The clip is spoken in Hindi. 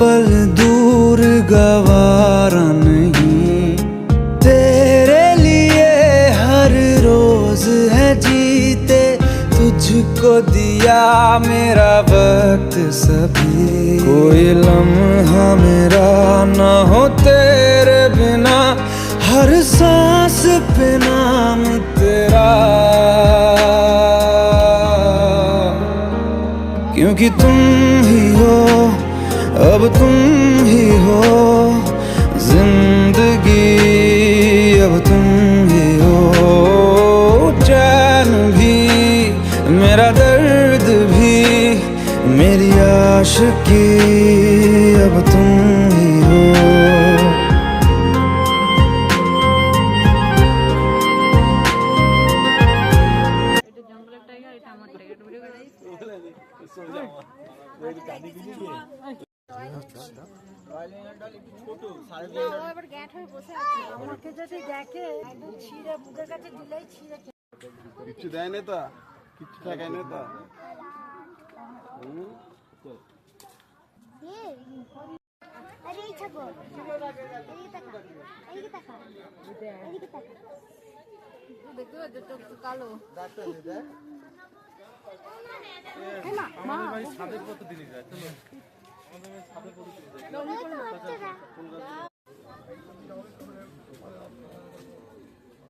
पल दूर गवारा नहीं, तेरे लिए हर रोज है जीते, तुझको दिया मेरा वक्त सभी। कोई लम्हा मेरा ना हो तेरे बिना, हर सांस पे नाम तेरा, क्योंकि तुम ही हो, अब तुम ही हो जिंदगी, अब तुम ही हो चैन भी, मेरा दर्द भी, मेरी आशिकी, अब तुम ही हो। কিচ্ছু দেয় না তো, কিচ্ছু ঠেকায় না তো। কালো ছাদের কত দিনই যায় ছাদের কত